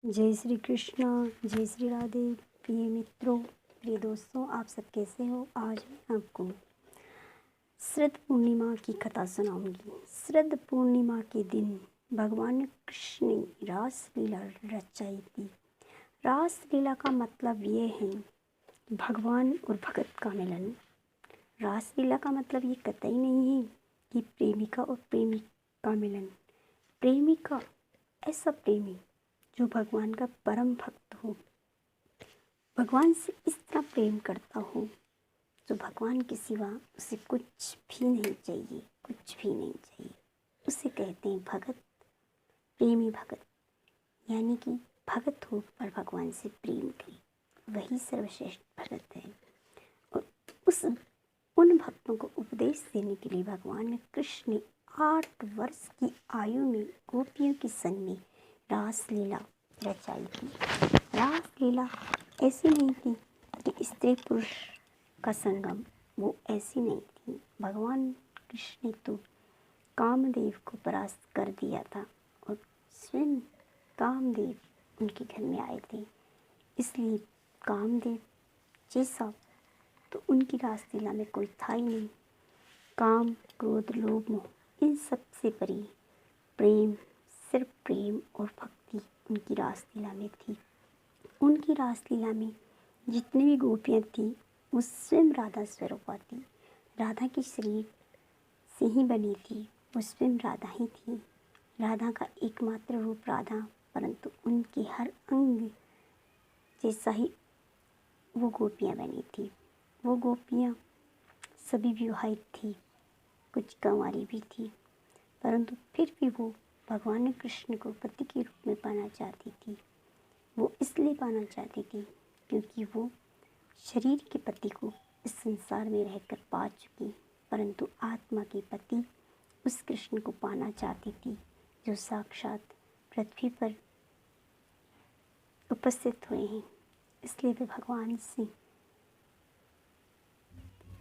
जय श्री कृष्णा, जय श्री राधे। प्रिय मित्रों, प्रिय दोस्तों, आप सब कैसे हो। आज मैं आपको शरद पूर्णिमा की कथा सुनाऊंगी। शरद पूर्णिमा के दिन भगवान कृष्ण ने रास लीला रचाई थी। रास लीला का मतलब ये है भगवान और भगत का मिलन। रास लीला का मतलब ये कतई नहीं है कि प्रेमिका और प्रेमी का मिलन। प्रेमिका ऐसा प्रेमी जो भगवान का परम भक्त हो, भगवान से इस तरह प्रेम करता हो जो भगवान के सिवा उसे कुछ भी नहीं चाहिए, कुछ भी नहीं चाहिए। उसे कहते हैं भगत, प्रेमी भगत। यानी कि भगत हो पर भगवान से प्रेम करे, वही सर्वश्रेष्ठ भगत है। और उन भक्तों को उपदेश देने के लिए भगवान कृष्ण ने 8 वर्ष की आयु में गोपियों के संग में रास लीला रचाई थी। रास लीला ऐसी नहीं थी कि स्त्री पुरुष का संगम, वो ऐसी नहीं थी। भगवान कृष्ण ने तो कामदेव को परास्त कर दिया था और स्वयं कामदेव उनके घर में आए थे। इसलिए कामदेव जैसा तो उनकी रासलीला में कोई था ही नहीं। काम, क्रोध, लोभ, मोह इन सब से परे प्रेम, सिर्फ प्रेम और भक्ति उनकी रासलीला में थी। उनकी रासलीला में जितनी भी गोपियाँ थी वो स्वयं राधा स्वरूपा थी। राधा के शरीर से ही बनी थी, वो स्वयं राधा ही थी। राधा का एकमात्र रूप राधा, परंतु उनके हर अंग जैसा ही वो गोपियाँ बनी थी। वो गोपियाँ सभी विवाहित थी, कुछ कंवारी भी थी, परंतु फिर भी वो भगवान कृष्ण को पति के रूप में पाना चाहती थी। वो इसलिए पाना चाहती थी क्योंकि वो शरीर के पति को इस संसार में रहकर पा चुकी, परंतु आत्मा के पति उस कृष्ण को पाना चाहती थी जो साक्षात पृथ्वी पर उपस्थित हुए हैं। इसलिए वे भगवान से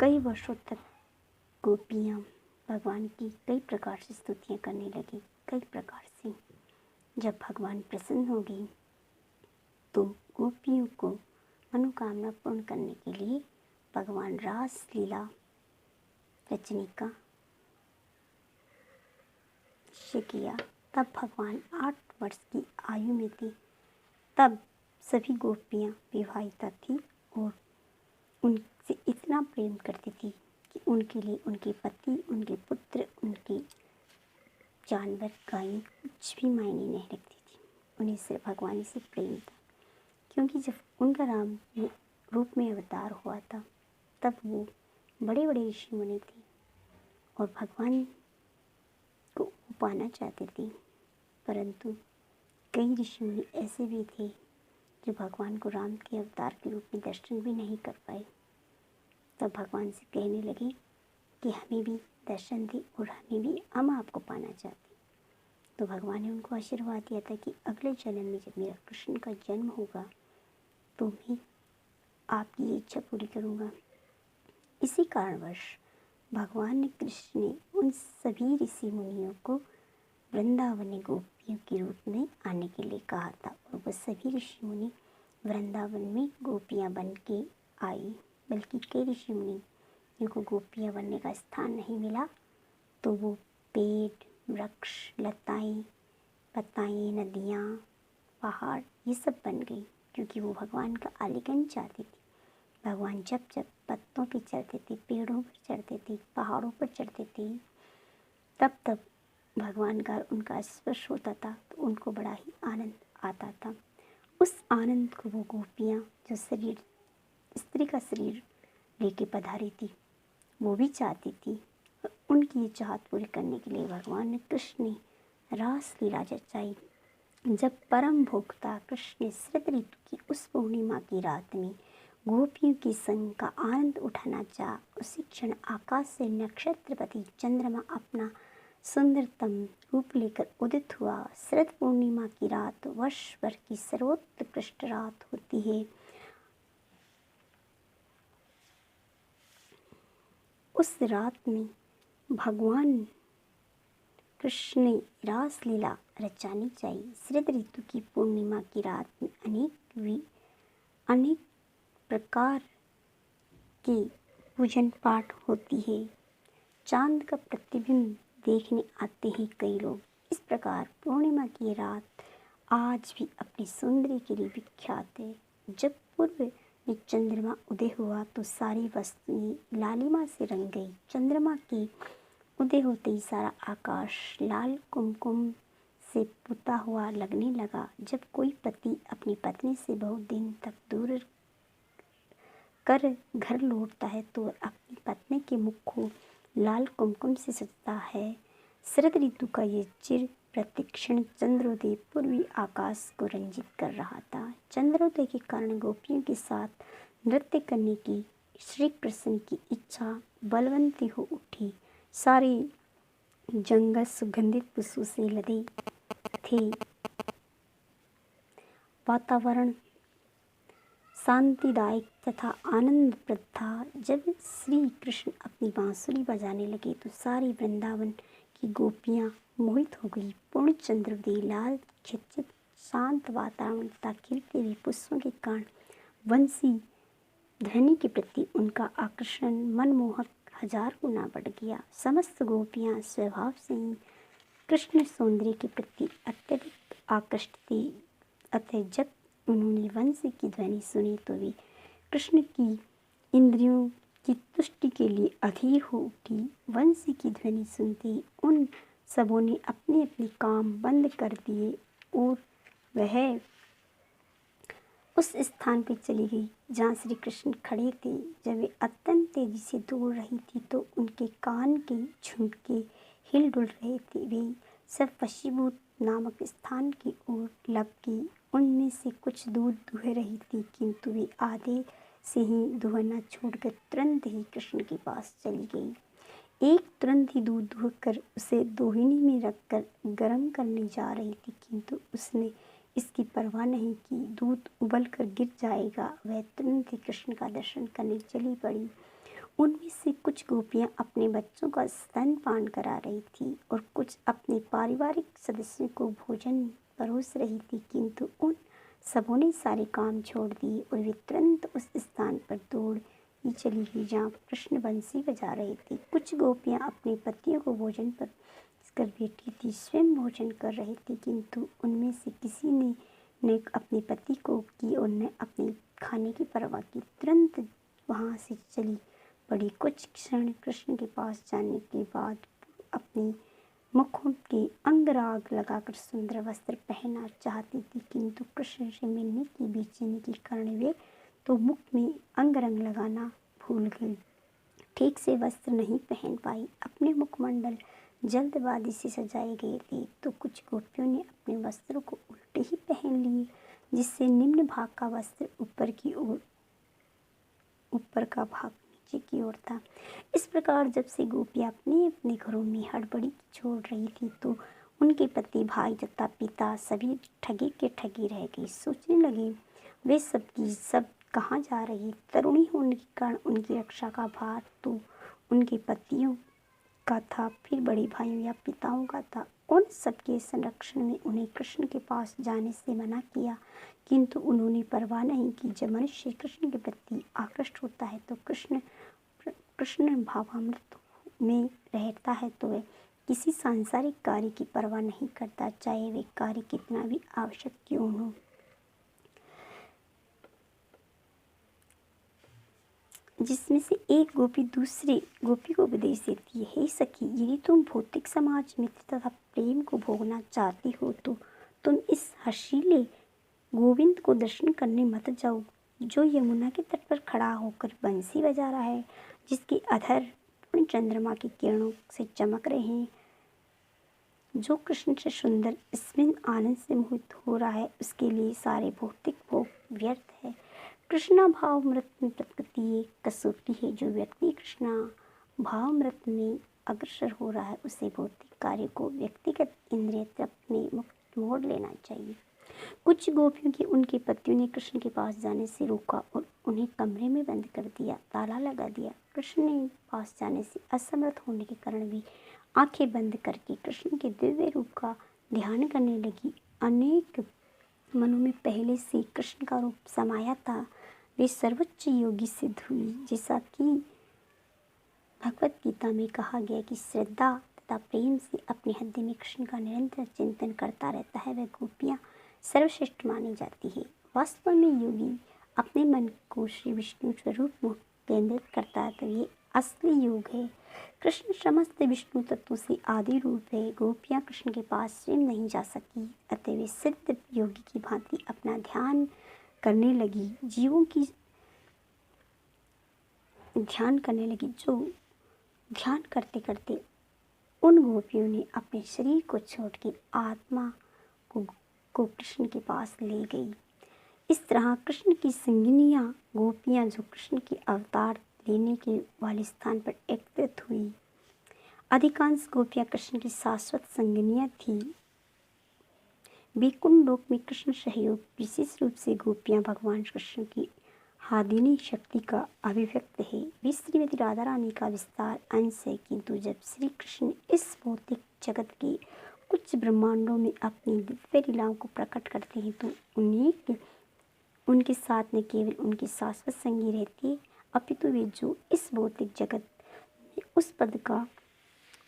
कई वर्षों तक गोपियाँ भगवान की कई प्रकार से स्तुतियाँ करने लगी, कई प्रकार से। जब भगवान प्रसन्न हो गए तो गोपियों को मनोकामना पूर्ण करने के लिए भगवान रास लीला रचने का निश्चय किया। तब भगवान 8 वर्ष की आयु में थे। तब सभी गोपियाँ विवाहिता थी और उनसे इतना प्रेम करती थी कि उनके लिए उनके पति, उनके पुत्र, उनके जानवर, गायें कुछ भी मायने नहीं रखती थी। उन्हें सिर्फ भगवान से प्रेम था। क्योंकि जब उनका राम रूप में अवतार हुआ था तब वो बड़े बड़े ऋषि मुनि थे और भगवान को पाना चाहते थे, परंतु कई ऋषि मुनि ऐसे भी थे जो भगवान को राम के अवतार के रूप में दर्शन भी नहीं कर पाए। तब भगवान से कहने लगे कि हमें भी दर्शन दे और हम आपको पाना चाहते। तो भगवान ने उनको आशीर्वाद दिया था कि अगले जन्म में जब मेरा कृष्ण का जन्म होगा तो मैं आपकी इच्छा पूरी करूँगा। इसी कारणवश भगवान कृष्ण ने उन सभी ऋषि मुनियों को वृंदावन में गोपियों के रूप में आने के लिए कहा था और वह सभी ऋषि मुनि वृंदावन में गोपियाँ बन के आई। बल्कि कई ऋषि मुनि जिनको गोपियाँ बनने का स्थान नहीं मिला तो वो पेड़, वृक्ष, लताएं, पताएं, नदियाँ, पहाड़ ये सब बन गई, क्योंकि वो भगवान का आलिंगन चाहती थी। भगवान जब जब पत्तों पे चढ़ते थे, पेड़ों पर चढ़ते थे, पहाड़ों पर चढ़ते थे, तब तब भगवान का उनका स्पर्श होता था तो उनको बड़ा ही आनंद आता था। उस आनंद को वो गोपियाँ जो स्त्री का शरीर लेके पधारी थी वो भी चाहती थी। उनकी ये चाहत पूरी करने के लिए भगवान कृष्ण ने रास लीला रचाई। जब परम भोक्ता कृष्ण शरद ऋतु की उस पूर्णिमा की रात में गोपियों के संग का आनंद उठाना चाहा, उसी क्षण आकाश से नक्षत्रपति चंद्रमा अपना सुंदरतम रूप लेकर उदित हुआ। शरद पूर्णिमा की रात वर्ष भर की सर्वोत्कृष्ट रात होती है। उस रात में भगवान कृष्ण ने रास लीला रचानी चाहिए। शरद ऋतु की पूर्णिमा की रात में अनेक प्रकार के पूजन पाठ होती है। चांद का प्रतिबिंब देखने आते हैं कई लोग। इस प्रकार पूर्णिमा की रात आज भी अपने सौंदर्य के लिए विख्यात है। जब पूर्व में चंद्रमा उदय हुआ तो सारी वस्तुएं लालिमा से रंग गई। चंद्रमा के उदय होते ही सारा आकाश लाल कुमकुम से पुता हुआ लगने लगा। जब कोई पति अपनी पत्नी से बहुत दिन तक दूर कर घर लौटता है तो अपनी पत्नी के मुख को लाल कुमकुम से सजता है। शरद ऋतु का ये चिर प्रतिक्षण चंद्रोदय पूर्वी आकाश को रंजित कर रहा था। चंद्रोदय के कारण गोपियों के साथ नृत्य करने की श्री कृष्ण की इच्छा बलवंती हो उठी। सारे जंगल सुगंधित पुष्पों से लदे थे। वातावरण शांतिदायक तथा आनंदप्रद था। जब श्री कृष्ण अपनी बांसुरी बजाने लगे तो सारी वृंदावन की गोपियां मोहित हो गई। पूर्ण चंद्रोदय, लाल खचित शांत वातावरण तथा खिलते हुए पुष्पों के कारण वंशी ध्वनि के प्रति उनका आकर्षण मनमोहक 1000 गुना बढ़ गया। समस्त गोपियां स्वभाव से ही कृष्ण सौंदर्य के प्रति अत्यधिक आकृष्ट थी। अतः जब उन्होंने वंशी की ध्वनि सुनी तो वे कृष्ण की इंद्रियों की तुष्टि के लिए अधीर हो उठी। वंशी की ध्वनि सुनते ही उन सबों ने अपने अपने काम बंद कर दिए और वह उस स्थान पर चली गई जहाँ श्री कृष्ण खड़े थे। जब वे अत्यंत तेजी से दौड़ रही थी तो उनके कान के झुमके हिल डुल रहे थे। वे सब वशीभूत नामक स्थान की ओर लग गई। उनमें से कुछ दूध दुह रही थी किंतु वे आधे से ही दुहना छोड़कर तुरंत ही कृष्ण के पास चली गई। एक तुरंत ही दूध दुहकर उसे दोहिनी में रखकर गर्म करने जा रही थी किंतु उसने इसकी परवाह नहीं की। दूध उबल कर गिर जाएगा। वह तुरंत ही कृष्ण का दर्शन करने चली पड़ी। उनमें से कुछ गोपियां अपने बच्चों का स्तनपान करा रही थी और कुछ अपने पारिवारिक सदस्यों को भोजन परोस रही थी किंतु उन सबों ने सारे काम छोड़ दिए और वे तुरंत उस स्थान पर दौड़ ही चली गई जहाँ कृष्ण बंसी बजा रहे थे। कुछ गोपियां अपने पतियों को भोजन पर कर बैठी थी, स्वयं भोजन कर रही थी किंतु उनमें से किसी ने अपने पति को की और न अपने खाने की परवाह की। तुरंत वहाँ से चली पड़ी। कुछ क्षण कृष्ण के पास जाने के बाद अपने मुखों के अंगराग लगाकर सुंदर वस्त्र पहनना चाहती थी किंतु कृष्ण से मिलने की बेचैनी के कारण वे तो मुख में अंगरंग लगाना भूल गई। ठीक से वस्त्र नहीं पहन पाई। अपने मुखमंडल जल्दबाजी से सजाए गए थे तो कुछ गोपियों ने अपने वस्त्रों को उल्टे ही पहन लिए जिससे निम्न भाग का वस्त्र ऊपर का भाग नीचे की ओर था। इस प्रकार जब से गोपियां अपने अपने घरों में हड़बड़ी छोड़ रही थी तो उनके पति, भाई तथा पिता सभी ठगी के ठगी रह गए। सोचने लगे वे सब की सब कहाँ जा रही। तरुणी होने के कारण उनकी रक्षा का भार तो उनके पतियों का था, फिर बड़े भाइयों या पिताओं का था। उन सबके संरक्षण में उन्हें कृष्ण के पास जाने से मना किया किंतु उन्होंने परवाह नहीं की। जब मनुष्य कृष्ण के प्रति आकृष्ट होता है तो कृष्ण भावामृत में रहता है तो वह किसी सांसारिक कार्य की परवाह नहीं करता, चाहे वे कार्य कितना भी आवश्यक क्यों हो। जिसमें से एक गोपी दूसरे गोपी को उपदेश देती है, हे सखी, यदि तुम भौतिक समाज मित्र तथा प्रेम को भोगना चाहती हो तो तुम इस हर्षीले गोविंद को दर्शन करने मत जाओ जो यमुना के तट पर खड़ा होकर बंसी बजा रहा है, जिसके अधर पूर्ण चंद्रमा की किरणों से चमक रहे हैं, जो कृष्ण से सुंदर स्मिन आनंद से मोहित हो रहा है। उसके लिए सारे भौतिक भोग व्यर्थ है। कृष्णा भावामृत में प्रकृति एक कसौटी है। जो व्यक्ति कृष्णा भावामृत में अग्रसर हो रहा है उसे भौतिक कार्य को व्यक्तिगत इंद्रिय तृप्ति में मोड़ लेना चाहिए। कुछ गोपियों के उनके पतियों ने कृष्ण के पास जाने से रोका और उन्हें कमरे में बंद कर दिया, ताला लगा दिया। कृष्ण ने पास जाने से असमर्थ होने के कारण भी आंखें बंद करके कृष्ण के दिव्य रूप का ध्यान करने लगी। अनेक मनों में पहले से कृष्ण का रूप समाया था। वे सर्वोच्च योगी सिद्ध हुई। जैसा कि भगवत गीता में कहा गया कि श्रद्धा तथा प्रेम से अपने हृदय में कृष्ण का निरंतर चिंतन करता रहता है, वह गोपियाँ सर्वश्रेष्ठ मानी जाती है। वास्तव में योगी अपने मन को श्री विष्णु स्वरूप में केंद्रित करता है, तो ये असली योग है। कृष्ण समस्त विष्णु तत्वों से आदि रूप है। गोपियाँ कृष्ण के पास स्वयं नहीं जा सकी, अतः वे सिद्ध योगी की भांति अपना ध्यान करने लगी। जीवों की ध्यान करने लगी, जो ध्यान करते करते उन गोपियों ने अपने शरीर को छोड़कर आत्मा को कृष्ण के पास ले गई। इस तरह कृष्ण की संगिनियाँ गोपियाँ, जो कृष्ण के अवतार लेने के वाले स्थान पर एकत्रित हुई। अधिकांश गोपियाँ कृष्ण की शाश्वत संगिनियाँ थीं। वैकुंठ लोक में कृष्ण सहयोग, विशेष रूप से गोपियाँ भगवान कृष्ण की हादिनी शक्ति का अभिव्यक्त है। वे श्रीमती राधा रानी का विस्तार अंश है, किंतु जब श्री कृष्ण इस भौतिक जगत के कुछ ब्रह्मांडों में अपनी दिव्य लीलाओं को प्रकट करते हैं, तो उनके साथ न केवल उनकी शाश्वत संगी रहती, अपितु वे जो इस भौतिक जगत में उस पद का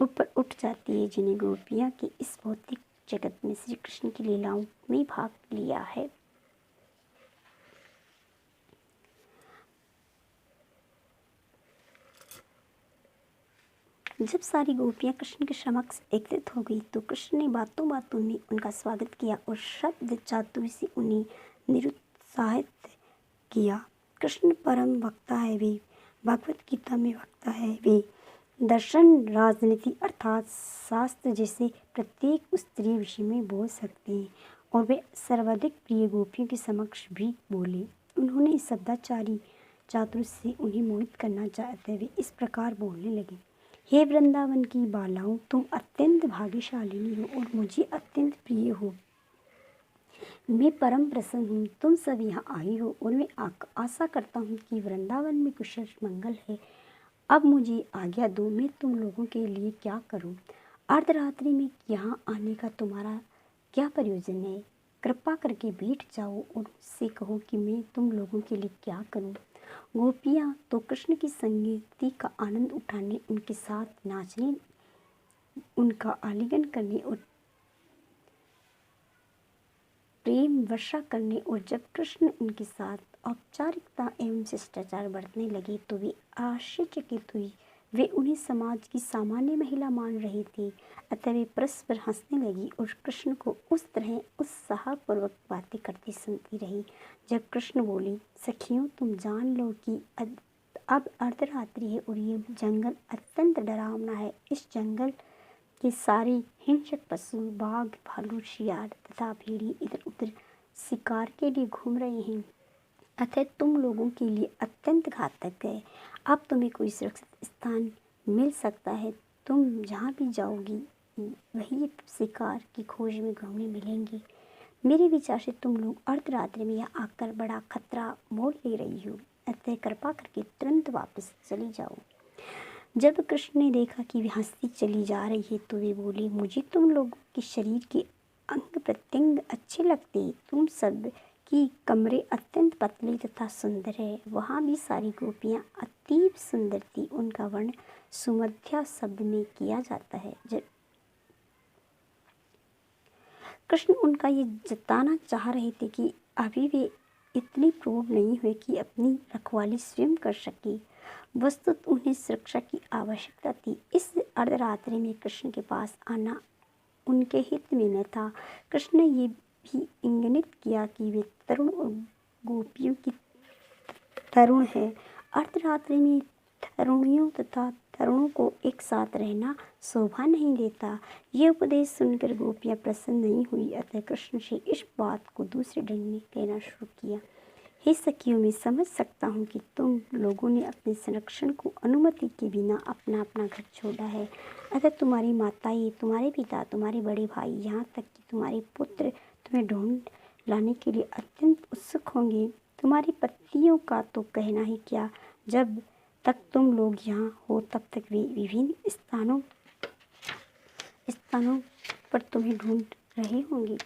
ऊपर उठ जाती है जिन्हें गोपियाँ के इस भौतिक जगत में श्री कृष्ण की लीलाओं में भाग लिया है। जब सारी गोपियाँ कृष्ण के समक्ष एकत्रित हो गई, तो कृष्ण ने बातों बातों में उनका स्वागत किया और शब्द चातुर्य से उन्हें निरुत्साहित किया। कृष्ण परम वक्ता है, वे भगवत गीता में वक्ता है, वे दर्शन, राजनीति अर्थात शास्त्र जैसे प्रत्येक स्त्री विषय में बोल सकते हैं, और वे सर्वाधिक प्रिय गोपियों के समक्ष भी बोले। उन्होंने शब्दाचारी चातुर्य से उन्हें मोहित करना चाहते हुए इस प्रकार बोलने लगे। हे वृंदावन की बालाओं, तुम अत्यंत भाग्यशालिनी हो और मुझे अत्यंत प्रिय हो। मैं परम प्रसन्न हूँ तुम सब यहाँ आई हो, और मैं आशा करता हूँ कि वृंदावन में कुशल मंगल है। अब मुझे आज्ञा दो, मैं तुम लोगों के लिए क्या करूँ। अर्धरात्रि में यहाँ आने का तुम्हारा क्या प्रयोजन है। कृपा करके बैठ जाओ और मुझसे कहो कि मैं तुम लोगों के लिए क्या करूँ। गोपियाँ तो कृष्ण की संगति का आनंद उठाने, उनके साथ नाचने, उनका आलिंगन करने और प्रेम वर्षा करने, और जब कृष्ण उनके साथ औपचारिकता एवं शिष्टाचार बरतने लगे तो वे आश्चर्यचकित हुई। वे उन्हें समाज की सामान्य महिला मान रहे थे, अतः वे परस्पर हंसने लगी और कृष्ण को उस तरह उत्साहपूर्वक बातें करती सुनती रही। जब कृष्ण बोले, सखियों, तुम जान लो कि अब अर्धरात्रि है और ये जंगल अत्यंत डरावना है। इस जंगल के सारे हिंसक पशु, बाघ, भालू, शियार तथा भेड़िए इधर उधर शिकार के लिए घूम रहे हैं, अतः तुम लोगों के लिए अत्यंत घातक है। अब तुम्हें कोई सुरक्षित स्थान मिल सकता है। तुम जहाँ भी जाओगी वही शिकार की खोज में घूमने मिलेंगे। मेरे विचार से तुम लोग अर्धरात्रि में यहाँ आकर बड़ा खतरा मोल ले रही हो, अतः कृपा करके तुरंत वापस चली जाओ। जब कृष्ण ने देखा कि वे हंसती चली जा रही है, तो वे बोले, मुझे तुम लोगों के शरीर के अंग प्रत्यंग अच्छे लगते। तुम सब की कमरे अत्यंत पतले तथा सुंदर है। वहाँ भी सारी गोपियाँ अतीब सुंदर थी। उनका वर्ण सुमध्या शब्द में किया जाता है। जब कृष्ण उनका ये जताना चाह रहे थे कि अभी वे इतनी प्रौढ़ नहीं हुए कि अपनी रखवाली स्वयं कर सके। वस्तुतः उन्हें सुरक्षा की आवश्यकता थी। इस अर्धरात्रि में कृष्ण के पास आना उनके हित में न था। कृष्ण ने ये भी इंगित किया कि वे तरुण और गोपियों की तरुण है। अर्धरात्रि में तरुणियों तथा तरुणों को एक साथ रहना शोभा नहीं देता। यह उपदेश सुनकर गोपियाँ प्रसन्न नहीं हुई, अतः कृष्ण से इस बात को दूसरे ढंग में कहना शुरू किया। हे सखियों, मैं समझ सकता हूँ कि तुम लोगों ने अपने संरक्षण को अनुमति के बिना अपना अपना घर छोड़ा है, अतः तुम्हारी माताएं, तुम्हारे पिता, तुम्हारे बड़े भाई, यहाँ तक कि तुम्हारे पुत्र तुम्हें ढूंढ लाने के लिए अत्यंत उत्सुक होंगे। तुम्हारी पत्नियों का तो कहना ही क्या, जब तक तुम लोग यहाँ हो तब तक वे विभिन्न स्थानों पर तुम्हें ढूंढ रहे होंगे।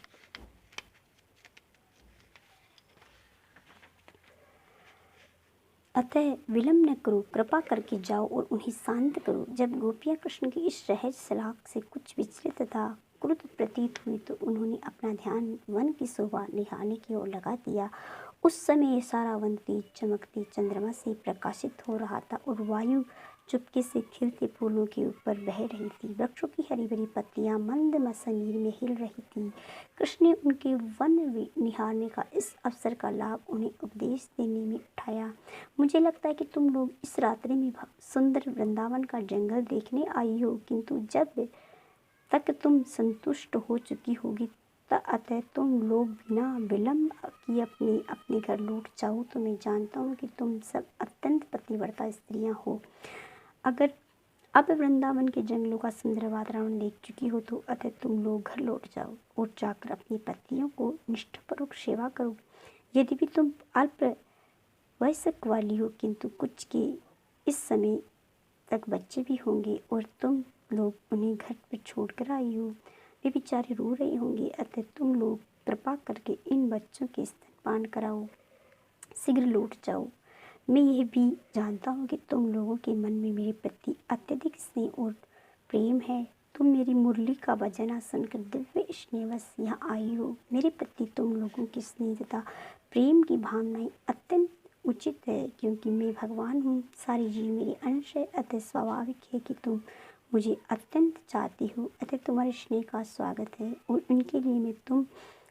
अतः विलंब न करो, कृपा करके जाओ और उन्हें शांत करो। जब गोपियाँ कृष्ण की इस सहज सलाह से कुछ विचलित तथा क्रुद्ध प्रतीत हुई तो उन्होंने अपना ध्यान वन की शोभा निहारने की ओर लगा दिया। उस समय सारा वन तेज चमकते चंद्रमा से प्रकाशित हो रहा था और वायु चुपके से खिलते फूलों के ऊपर बह रही थी। वृक्षों की हरी भरी पत्तियां मंद मसमीर में हिल रही थी। कृष्ण ने उनके वन निहारने का इस अवसर का लाभ उन्हें उपदेश देने में उठाया। मुझे लगता है कि तुम लोग इस रात्रि में सुंदर वृंदावन का जंगल देखने आई हो, किंतु जब तक तुम संतुष्ट हो चुकी होगी अतः तुम लोग बिना विलंब किए अपने अपने घर लौट जाओ। तो मैं जानता हूँ कि तुम सब अत्यंत पतिव्रता स्त्रियाँ हो। अगर अब वृंदावन के जंगलों का सुंदर वातावरण देख चुकी हो तो अतः तुम लोग घर लौट जाओ और जाकर अपनी पत्नियों को निष्ठापूर्वक सेवा करो। यद्यपि तुम अल्प वयस्क वाली हो, किंतु कुछ के इस समय तक बच्चे भी होंगे और तुम लोग उन्हें घर पर छोड़कर आई हो। वे बेचारे रो रहे होंगे, अतः तुम लोग कृपा करके इन बच्चों के स्तनपान कराओ, शीघ्र लौट जाओ। मैं यह भी जानता हूँ कि तुम लोगों के मन में मेरे प्रति अत्यधिक स्नेह और प्रेम है। तुम मेरी मुरली का बजाना सुनकर दिव्य स्नेहवश यहाँ आई हो। मेरे प्रति तुम लोगों की स्नेह तथा प्रेम की भावनाएं अत्यंत उचित है, क्योंकि मैं भगवान हूँ, सारे जीव मेरे अंश है। अतः स्वाभाविक है कि तुम मुझे अत्यंत चाहती हो। अतः तुम्हारे स्नेह का स्वागत है और उनके लिए मैं तुम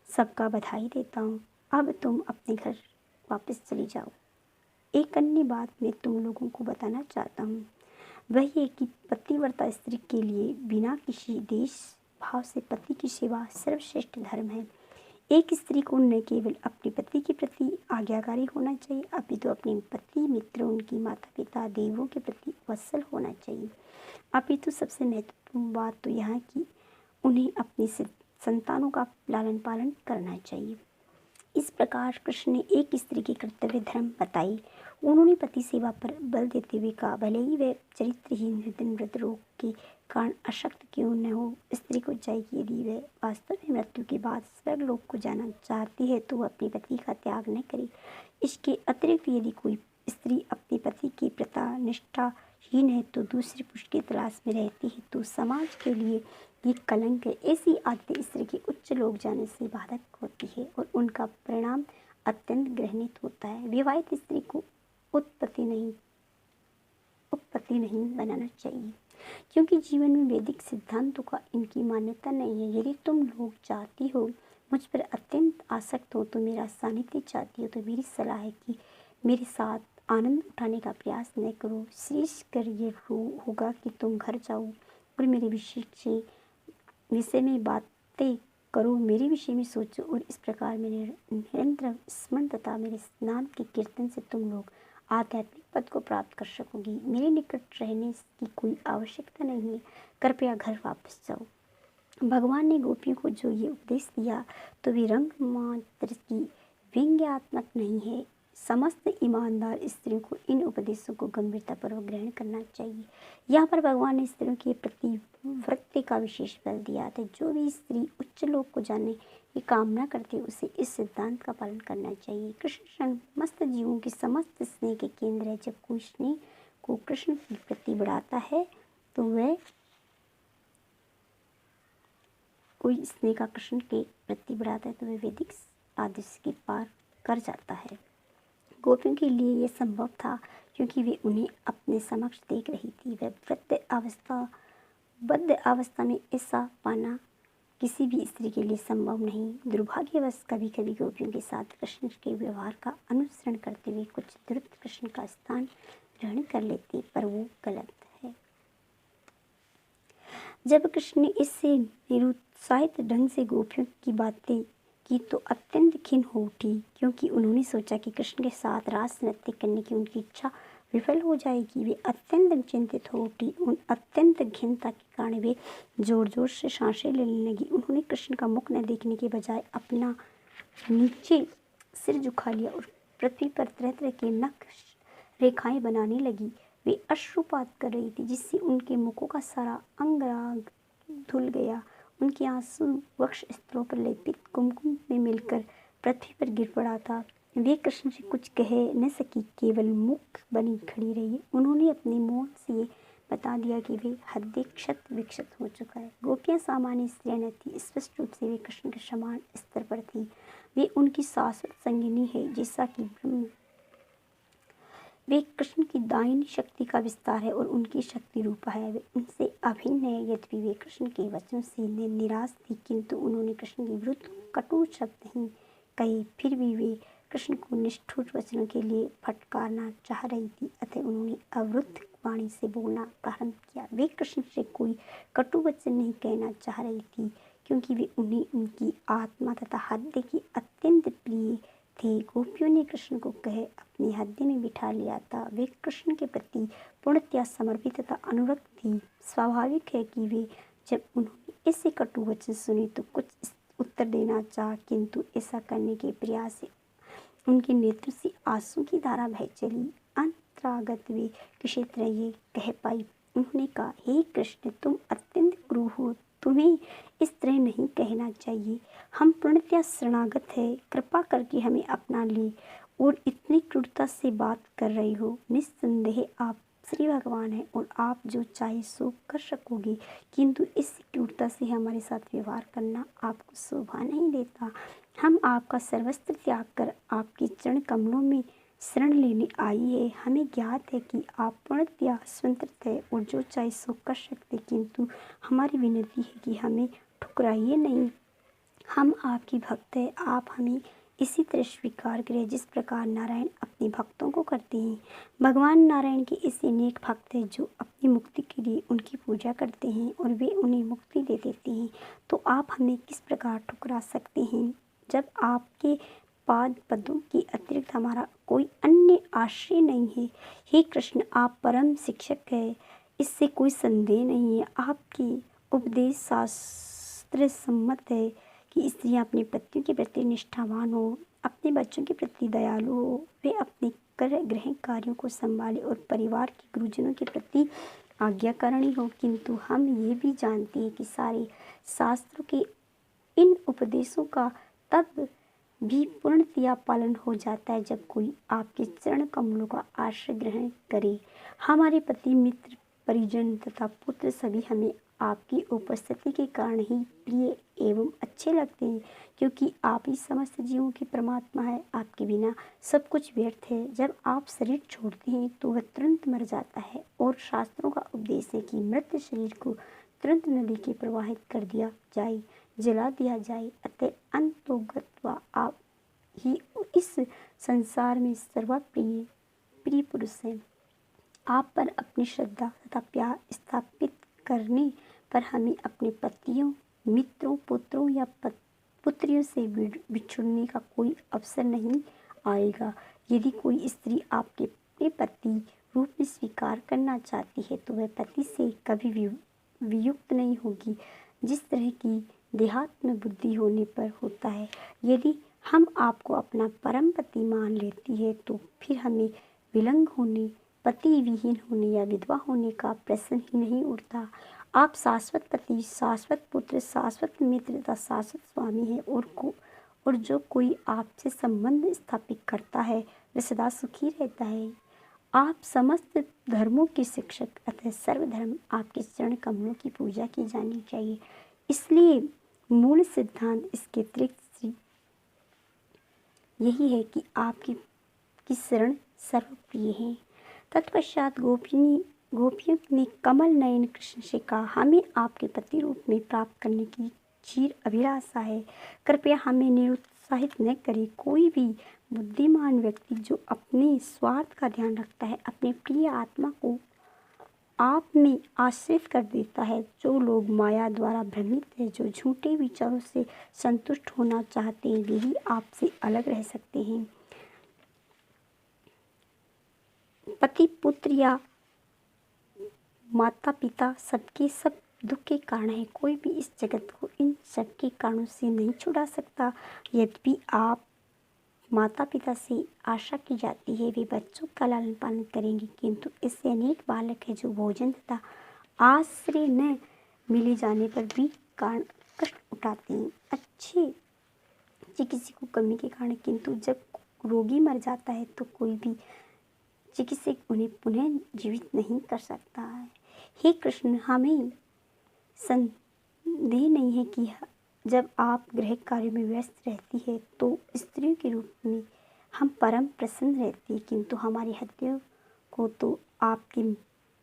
सबका बधाई देता हूँ। अब तुम अपने घर वापस चली जाओ। एक अन्य बात मैं तुम लोगों को बताना चाहता हूँ, वह ये कि पतिव्रता स्त्री के लिए बिना किसी देश भाव से पति की सेवा सर्वश्रेष्ठ धर्म है। एक स्त्री को न केवल अपने पति के प्रति आज्ञाकारी होना चाहिए, अपितु अपने पति मित्रों, उनकी माता पिता, देवों के प्रति वत्सल होना चाहिए। अपितु सबसे महत्वपूर्ण बात तो यह कि उन्हें अपनी संतानों का लालन पालन करना चाहिए। इस प्रकार कृष्ण ने एक स्त्री की कर्तव्य धर्म बताई। उन्होंने पति सेवा पर बल देते हुए कहा, भले ही वह चरित्रहीन हृदय रोग के कारण अशक्त क्यों न हो, स्त्री को चाहिए यदि वह वास्तव में मृत्यु के बाद स्वर्गलोक को जाना चाहती है तो वह अपने पति का त्याग न करे। इसके अतिरिक्त यदि कोई स्त्री अपने पति के प्रति निष्ठाहीन है तो दूसरे पुरुष की तलाश में रहती है तो समाज के लिए ये कलंक है। ऐसी आदतें स्त्री के उच्च लोक जाने से बाधक होती है और उनका परिणाम अत्यंत घृणित होता है। विवाहित स्त्री को उत्पत्ति नहीं बनाना चाहिए, क्योंकि जीवन में वैदिक सिद्धांतों का इनकी मान्यता नहीं है। यदि तुम लोग चाहती हो मुझ पर अत्यंत आसक्त हो तो मेरा सानिध्य चाहती हो तो मेरी सलाह है कि मेरे साथ आनंद उठाने का प्रयास न करो। श्रेष्ठ कर ये होगा कि तुम घर जाओ और मेरे विषय में बातें करो, मेरे विषय में सोचो और इस प्रकार मेरे निरंतर स्मरण तथा मेरे नाम के कीर्तन से तुम लोग आध्यात्मिक पद को प्राप्त कर सकोगी। मेरे निकट रहने की कोई आवश्यकता नहीं है, कृपया घर वापस जाओ। भगवान ने गोपियों को जो ये उपदेश दिया तो वे रंग मात्र की व्यंग्यात्मक नहीं है। समस्त ईमानदार स्त्रियों को इन उपदेशों को गंभीरतापूर्वक ग्रहण करना चाहिए। यहाँ पर भगवान ने स्त्रियों के प्रति वृत्ति का विशेष बल दिया था। जो भी स्त्री उच्च लोक को जाने की कामना करती है उसे इस सिद्धांत का पालन करना चाहिए। कृष्ण समस्त जीवों के समस्त स्नेह के केंद्र है। जब कोई स्नेह को कृष्ण के प्रति बढ़ाता है तो वह वैदिक आदेश के पार कर जाता है। गोपियों के लिए यह संभव था क्योंकि वे उन्हें अपने समक्ष देख रही थी। वह बद्ध अवस्था में ऐसा पाना किसी भी स्त्री के लिए संभव नहीं। दुर्भाग्यवश कभी कभी गोपियों के साथ कृष्ण के व्यवहार का अनुसरण करते हुए कुछ द्रुत कृष्ण का स्थान ग्रहण कर लेते, पर वो गलत है। जब कृष्ण ने इससे निरुत्साहित ढंग से गोपियों की बातें की तो अत्यंत खिन्न हो उठी, क्योंकि उन्होंने सोचा कि कृष्ण के साथ रास नृत्य करने की उनकी इच्छा विफल हो जाएगी। वे अत्यंत चिंतित हो उठी। उन अत्यंत खिन्नता के कारण वे जोर जोर से सांसें लेने लगी। उन्होंने कृष्ण का मुख न देखने के बजाय अपना नीचे सिर झुका लिया और पृथ्वी पर तरह तरह के नक्श रेखाएं बनाने लगी। वे अश्रुपात कर रही थी, जिससे उनके मुखों का सारा अंग धुल गया उनके आंसू वक्ष स्थलों पर लेपित कुमकुम में मिलकर पृथ्वी पर गिर पड़ा था। वे कृष्ण से कुछ कह न सकी, केवल मुख बनी खड़ी रही। उन्होंने अपने मौन से ये बता दिया कि वे हृदय क्षत विक्षत हो चुका है। गोपियाँ सामान्य स्त्रियाँ न थी, स्पष्ट रूप से वे कृष्ण के समान स्तर पर थी। वे उनकी शाश्वत संगिनी है, जैसा कि ब्रह्म। वे कृष्ण की दायिनी शक्ति का विस्तार है और उनकी शक्ति रूपा है। वे उनसे अभिन्न है। यद्यपि वे कृष्ण के वचनों से निराश थी, किंतु उन्होंने कृष्ण के विरुद्ध कटु शब्द नहीं कहे। फिर भी वे कृष्ण को निष्ठुर वचनों के लिए फटकारना चाह रही थी, अतः उन्होंने अवरुद्ध वाणी से बोलना प्रारंभ किया। वे कृष्ण से कोई कटु वचन नहीं कहना चाह रही थी, क्योंकि वे उन्हें उनकी आत्मा तथा हृदय की अत्यंत प्रिय थे। गोपियों ने कृष्ण को कहे अपने हृदय में बिठा लिया था। वे कृष्ण के प्रति पूर्णतया समर्पित तथा अनुरक्त थी। स्वाभाविक है कि वे जब उन्होंने ऐसे कटु वचन सुने तो कुछ उत्तर देना चाहा, किंतु ऐसा करने के प्रयास से उनके नेत्र से आंसू की धारा बह चली। अंतरागत वे किसी तरह ये कह पाई। उन्होंने कहा, हे कृष्ण, तुम अत्यंत क्रूर हो, तुम्हें इस तरह नहीं कहना चाहिए। हम पूर्णतया शरणागत है, कृपा करके हमें अपना ले और इतनी क्रूरता से बात कर रही हो। निस्संदेह आप श्री भगवान हैं और आप जो चाहे सो कर सकोगे, किंतु इस क्रूरता से हमारे साथ व्यवहार करना आपको शोभा नहीं देता। हम आपका सर्वस्व त्याग कर आपके चरण कमलों में शरण लेने आई है। हमें ज्ञात है कि आप पूर्णतया स्वतंत्र थे और जो चाहे सो कर सकते, किंतु हमारी विनती है कि हमें ठुकराइए नहीं। हम आपकी भक्त हैं, आप हमें इसी तरह स्वीकार करें जिस प्रकार नारायण अपने भक्तों को करते हैं। भगवान नारायण के ऐसे नेक भक्त हैं जो अपनी मुक्ति के लिए उनकी पूजा करते हैं और वे उन्हें मुक्ति दे देते हैं, तो आप हमें किस प्रकार ठुकरा सकते हैं, जब आपके पाद पदों के अतिरिक्त हमारा कोई अन्य आश्रय नहीं है। हे कृष्ण, आप परम शिक्षक हैं, इससे कोई संदेह नहीं है। आपके उपदेश शास्त्र सम्मत है कि स्त्रियां अपने पतियों के प्रति निष्ठावान हो, अपने बच्चों के प्रति दयालु हो, वे अपने गृह कार्यों को संभाले और परिवार के गुरुजनों के प्रति आज्ञाकारिणी हो। किंतु हम ये भी जानते हैं कि सारे शास्त्रों के इन उपदेशों का तब भी पूर्णतया पालन हो जाता है जब कोई आपके चरण कमलों का आश्रय ग्रहण करे। हमारे पति, मित्र, परिजन तथा पुत्र सभी हमें आपकी उपस्थिति के कारण ही प्रिय एवं अच्छे लगते हैं, क्योंकि आप ही समस्त जीवों के परमात्मा है। आपके बिना सब कुछ व्यर्थ है। जब आप शरीर छोड़ते हैं तो वह तुरंत मर जाता है और शास्त्रों का उपदेश है कि मृत शरीर को तुरंत नदी के प्रवाहित कर दिया जाए, जला दिया जाए। अतः अंतोगत्वा आप ही इस संसार में सर्वप्रिय प्रिय पुरुष हैं। आप पर अपनी श्रद्धा तथा प्यार स्थापित करने पर हमें अपने पतियों, मित्रों, पुत्रों या पुत्रियों से बिछुड़ने का कोई अवसर नहीं आएगा। यदि कोई स्त्री आपके अपने पति रूप में स्वीकार करना चाहती है तो वह पति से कभी वियुक्त नहीं होगी, जिस तरह की देहात्म बुद्धि होने पर होता है। यदि हम आपको अपना परम पति मान लेती है तो फिर हमें विलंग होने, पति विहीन होने या विधवा होने का प्रश्न ही नहीं उठता। आप शाश्वत पति, शाश्वत पुत्र, शाश्वत मित्र तथा शाश्वत स्वामी हैं और जो कोई आपसे संबंध स्थापित करता है वह सदा सुखी रहता है। आप समस्त धर्मों के शिक्षक, अतः सर्वधर्म आपके चरण कमलों की पूजा की जानी चाहिए। इसलिए मूल सिद्धांत इसके अतिरिक्त यही है कि आपकी शरण सर्वप्रिय है। तत्पश्चात गोपियों ने कमल नयन कृष्ण से कहा, हमें आपके पति रूप में प्राप्त करने की चीर अभिलाषा है, कृपया हमें निरुत्साहित न करें। कोई भी बुद्धिमान व्यक्ति जो अपने स्वार्थ का ध्यान रखता है, अपने प्रिय आत्मा को आप में आश्रित कर देता है। जो लोग माया द्वारा भ्रमित है, जो झूठे विचारों से संतुष्ट होना चाहते हैं, वे ही आपसे अलग रह सकते हैं। पति, पुत्र या माता पिता सबके सब दुख के कारण है। कोई भी इस जगत को इन सब के कारणों से नहीं छुड़ा सकता। यद्यपि आप माता पिता से आशा की जाती है वे बच्चों का लालन पालन करेंगे, किंतु इससे अनेक बालक हैं जो भोजन तथा आश्रय न मिले जाने पर भी कारण कष्ट उठाते हैं, अच्छे चिकित्सक को कमी के कारण। किंतु जब रोगी मर जाता है तो कोई भी चिकित्सक उन्हें पुनः जीवित नहीं कर सकता है। हे कृष्ण, हमें संदेह नहीं है कि जब आप गृह कार्य में व्यस्त रहती है तो स्त्रियों के रूप में हम परम प्रसन्न रहते हैं, किंतु हमारी हड्डियों को तो आपने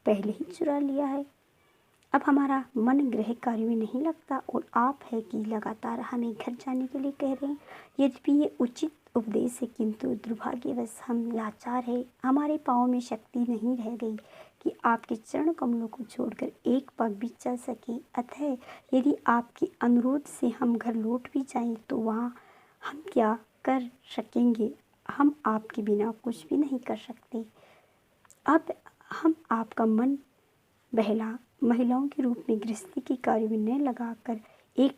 पहले ही चुरा लिया है। अब हमारा मन गृह कार्य में नहीं लगता और आप है कि लगातार हमें घर जाने के लिए कह रहे हैं। यद्यपि ये उचित उपदेश है, किंतु दुर्भाग्यवश हम लाचार है। हमारे पाँव में शक्ति नहीं रह गई कि आपके चरण कमलों को छोड़कर एक पग भी चल सके। अतः यदि आपके अनुरोध से हम घर लौट भी जाएं तो वहाँ हम क्या कर सकेंगे? हम आपके बिना कुछ भी नहीं कर सकते। अब हम आपका मन बहला महिलाओं के रूप में गृहस्थी के कार्य में न लगाकर एक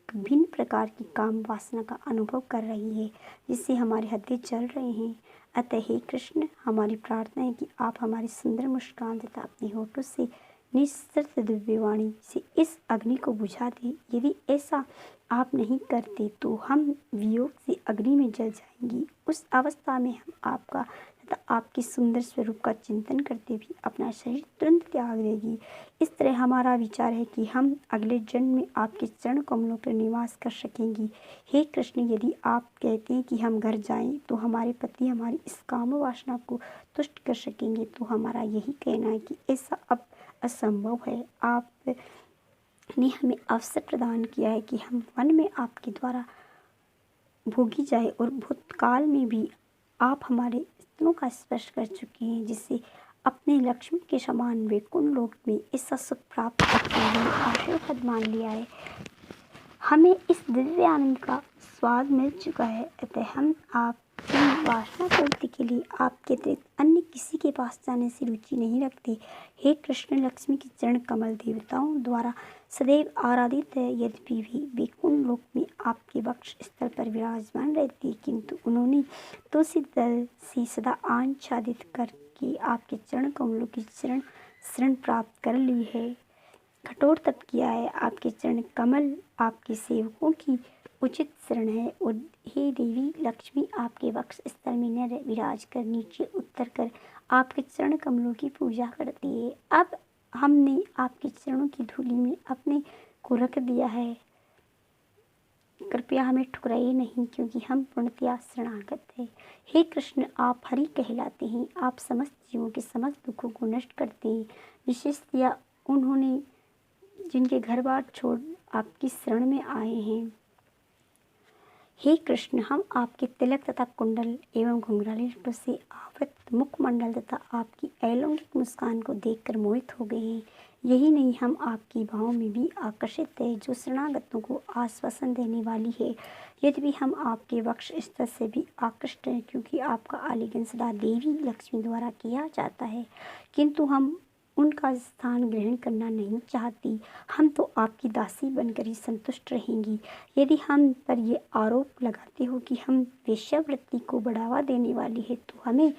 भिन्न प्रकार की काम वासना का अनुभव कर रही है, जिससे हमारे हृदय जल रहे हैं। अतः हे कृष्ण, हमारी प्रार्थना है कि आप हमारी सुंदर मुस्कान तथा अपने होठों से निःशर्त दिव्यवाणी से इस अग्नि को बुझा दें। यदि ऐसा आप नहीं करते तो हम वियोग से अग्नि में जल जाएंगी। उस अवस्था में हम आपका तथा आपके सुंदर स्वरूप का चिंतन करते भी अपना शरीर तुरंत त्याग देगी। इस तरह हमारा विचार है कि हम अगले जन्म में आपके चरण कमलों पर निवास कर सकेंगी। हे कृष्ण, यदि आप कहते हैं कि हम घर जाएं तो हमारे पति हमारी इस काम वासना को तुष्ट कर सकेंगे, तो हमारा यही कहना है कि ऐसा अब असंभव है। आपने हमें अवसर प्रदान किया है कि हम वन में आपके द्वारा भोगी जाए, और भूतकाल में भी आप हमारे स्तनों का स्पर्श कर चुके हैं, जिससे अपने लक्ष्मी के समान वैकुंठ लोक में ऐसा सुख प्राप्त करके हमने आशीर्वाद मान लिया है। हमें इस दिव्य आनंद का स्वाद मिल चुका है। अतः हम आपकी वासना पूर्ति के लिए आपके अतिरिक्त अन्य किसी के पास जाने से रुचि नहीं रखते। हे कृष्ण, लक्ष्मी के चरण कमल देवताओं द्वारा सदैव आराधित है। यद्यपि भी वैकुंठ लोक में आपके वक्ष स्थल पर विराजमान रहती है, किंतु उन्होंने तुलसी दल से सदा आच्छादित करके आपके चरण कमलों की शरण प्राप्त कर ली है, कठोर तप किया है। आपके चरण कमल आपके सेवकों की उचित शरण है। और हे देवी लक्ष्मी, आपके वक्ष स्थल में न विराज कर नीचे उतर कर आपके चरण कमलों की पूजा करती है। अब हमने आपके चरणों की धूलि में अपने को रख दिया है। कृपया हमें ठुकराइए नहीं, क्योंकि हम पूर्णतया शरणागत है। हे कृष्ण, आप हरि कहलाते हैं। आप समस्त जीवों के समस्त दुखों को नष्ट करते हैं, विशेषतया उन्होंने जिनके घर बार छोड़ आपकी शरण में आए हैं। हे कृष्ण, हम आपके तिलक तथा कुंडल एवं घुंघराले लटों से आवृत मुखमंडल तथा आपकी अलौकिक मुस्कान को देखकर मोहित हो गए हैं। यही नहीं, हम आपकी भावों में भी आकर्षित है, जो शरणागतों को आश्वासन देने वाली है। यद्यपि हम आपके वक्ष स्थल से भी आकृष्ट हैं, क्योंकि आपका आलिंगन सदा देवी लक्ष्मी द्वारा किया जाता है, किंतु हम उनका स्थान ग्रहण करना नहीं चाहती। हम तो आपकी दासी बनकर ही संतुष्ट रहेंगी। यदि हम पर ये आरोप लगाते हो कि हम वेश्यावृत्ति को बढ़ावा देने वाली है, तो हमें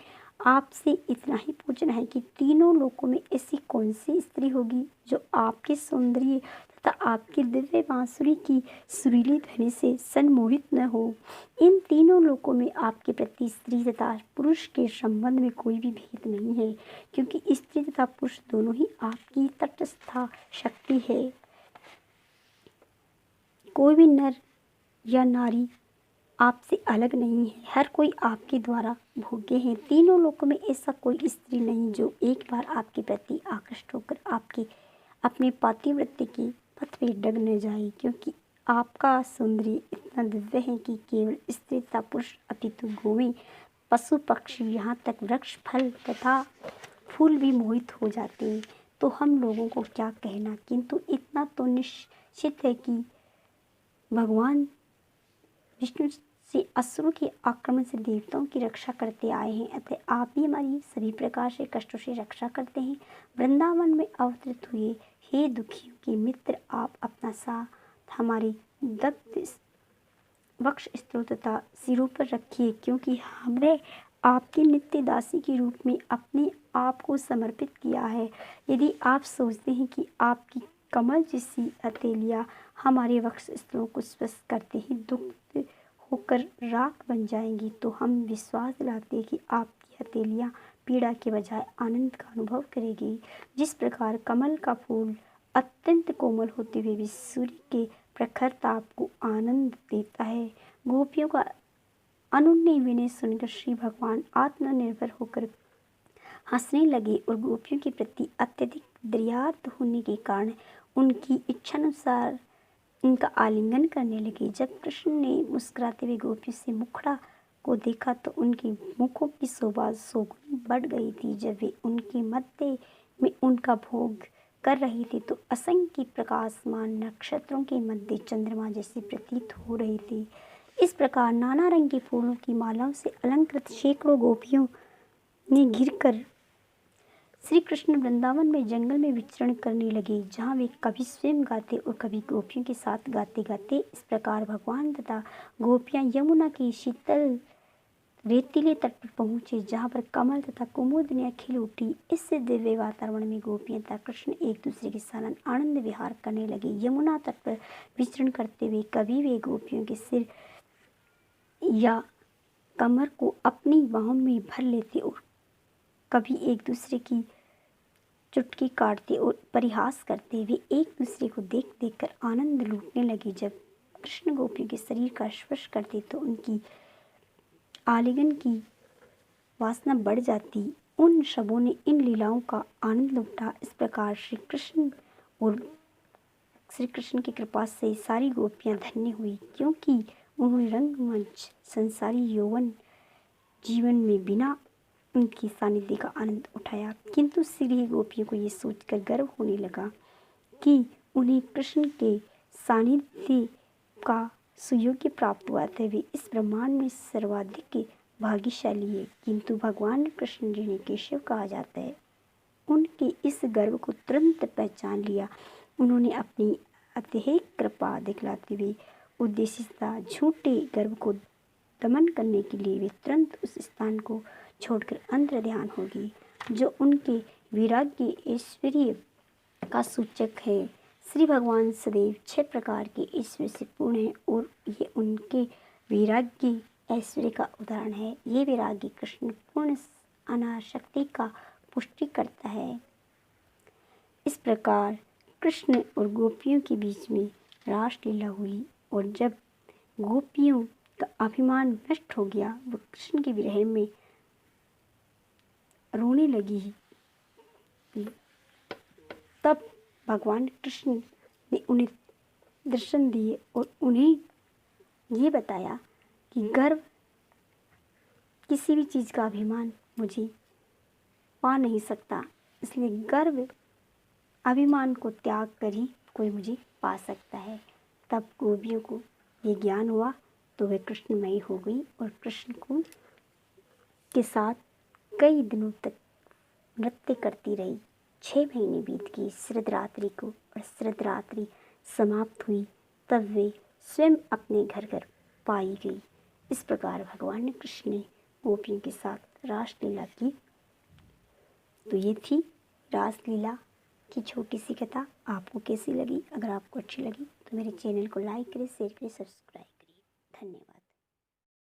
आपसे इतना ही पूछना है कि तीनों लोकों में ऐसी कौन सी स्त्री होगी जो आपके सौंदर्य तथा आपकी दिव्य बांसुरी की सुरीली ध्वनि से सम्मोहित न हो। इन तीनों लोकों में आपके प्रति स्त्री तथा पुरुष के संबंध में कोई भी भेद नहीं है, क्योंकि स्त्री तथा पुरुष दोनों ही आपकी तटस्थ शक्ति है। कोई भी नर या नारी आपसे अलग नहीं है, हर कोई आपके द्वारा भोग्य है। तीनों लोकों में ऐसा कोई स्त्री नहीं जो एक बार आपके प्रति आकृष्ट होकर आपके अपने पातिव्रत्य के पथ पे डग न जाए, क्योंकि आपका सौंदर्य इतना दिव्य है कि केवल स्त्री तथा पुरुष अपितु गोवें, पशु पक्षी, यहाँ तक वृक्ष, फल तथा फूल भी मोहित हो जाते हैं। तो हम लोगों को क्या कहना, किंतु इतना तो निश्चित है कि भगवान विष्णु से असुरों के आक्रमण से देवताओं की रक्षा करते आए हैं। अतः आप भी हमारी सभी प्रकार से कष्टों से रक्षा करते हैं। वृंदावन में अवतरित हुए हे दुखियों के मित्र, आप अपना साथ हमारे दग्ध वक्ष स्थलों तथा सिरों पर रखिए, क्योंकि हमने आपकी नित्य दासी के रूप में अपने आप को समर्पित किया है। यदि आप सोचते हैं कि आपकी कमल जैसी हथेलियाँ हमारे वक्षस्थलों को स्पर्श करते ही दुग्ध होकर राख बन जाएंगी, तो हम विश्वास दिलाते हैं कि आपकी हथेलियाँ पीड़ा के बजाय आनंद का अनुभव करेगी। जिस प्रकार कमल का फूल अत्यंत कोमल होते हुए भी सूर्य के प्रखर ताप को आनंद देता है। गोपियों का अनुनय विनय सुनकर श्री भगवान आत्मनिर्भर होकर हंसने लगे और गोपियों के प्रति अत्यधिक दयार्द होने के कारण उनकी इच्छानुसार उनका आलिंगन करने लगे। जब कृष्ण ने मुस्कुराते हुए गोपियों से मुखड़ा को देखा तो उनके मुखों की शोभा सौगुनी बढ़ गई थी। जब वे उनके मध्य में उनका भोग कर रहे थे तो असंख्य प्रकाशमान नक्षत्रों के मध्य चंद्रमा जैसे प्रतीत हो रहे थे। इस प्रकार नाना रंग के फूलों की मालाओं से अलंकृत सैकड़ों गोपियों ने घिरकर श्री कृष्ण वृंदावन में जंगल में विचरण करने लगे, जहाँ वे कभी स्वयं गाते और कभी गोपियों के साथ गाते गाते। इस प्रकार भगवान तथा गोपियाँ यमुना के शीतल रेतीले तट पर पहुँचे, जहाँ पर कमल तथा कुमुदिनियाँ खिल उठी। इस दिव्य वातावरण में गोपियाँ तथा कृष्ण एक दूसरे के साथ आनंद विहार करने लगे। यमुना तट पर विचरण करते हुए कभी वे गोपियों के सिर या कमर को अपनी बाहों में भर लेते और कभी एक दूसरे की चुटकी काटते और परिहास करते। वे एक दूसरे को देख देख कर आनंद लूटने लगे। जब कृष्ण गोपियों के शरीर का स्पर्श करते तो उनकी आलिंगन की वासना बढ़ जाती। उन सबों ने इन लीलाओं का आनंद लूटा। इस प्रकार श्री कृष्ण की कृपा से सारी गोपियां धन्य हुई, क्योंकि उन्होंने रंगमंच संसारी यौवन जीवन में बिना उनकी सानिध्य का आनंद उठाया। किंतु श्री गोपियों को ये सोचकर गर्व होने लगा कि उन्हें कृष्ण के सानिध्य का सुयोग्य प्राप्त हुआ था। वे इस ब्रह्मांड में सर्वाधिक भाग्यशाली है। किंतु भगवान कृष्ण जिन्हें केशव कहा जाता है, उनके इस गर्व को तुरंत पहचान लिया। उन्होंने अपनी अत्यधिक कृपा दिखलाते हुए उद्देश्यता झूठे गर्व को दमन करने के लिए वे तुरंत उस स्थान को छोड़कर अंतर ध्यान हो गई, जो उनके वैराग्य ऐश्वर्य का सूचक है। श्री भगवान सदैव 6 प्रकार के ऐश्वर्य से पूर्ण है और ये उनके वैराग्य ऐश्वर्य का उदाहरण है। ये वैराग्य कृष्ण पूर्ण अनासक्ति का पुष्टि करता है। इस प्रकार कृष्ण और गोपियों के बीच में रासलीला हुई और जब गोपियों का अभिमान नष्ट हो गया, वो कृष्ण के विरह में रोने लगी। तब भगवान कृष्ण ने उन्हें दर्शन दिए और उन्हें ये बताया कि गर्व किसी भी चीज़ का अभिमान मुझे पा नहीं सकता, इसलिए गर्व अभिमान को त्याग कर ही कोई मुझे पा सकता है। तब गोपियों को ये ज्ञान हुआ तो वे कृष्णमयी हो गई और कृष्ण को के साथ कई दिनों तक नृत्य करती रही। 6 महीने बीत गए। शरदरात्रि को और शरदरात्रि समाप्त हुई तब वे स्वयं अपने घर पाई गई। इस प्रकार भगवान कृष्ण ने गोपियों के साथ रासलीला की। तो ये थी रासलीला की छोटी सी कथा। आपको कैसी लगी? अगर आपको अच्छी लगी तो मेरे चैनल को लाइक करें, शेयर करें, सब्सक्राइब करें। धन्यवाद।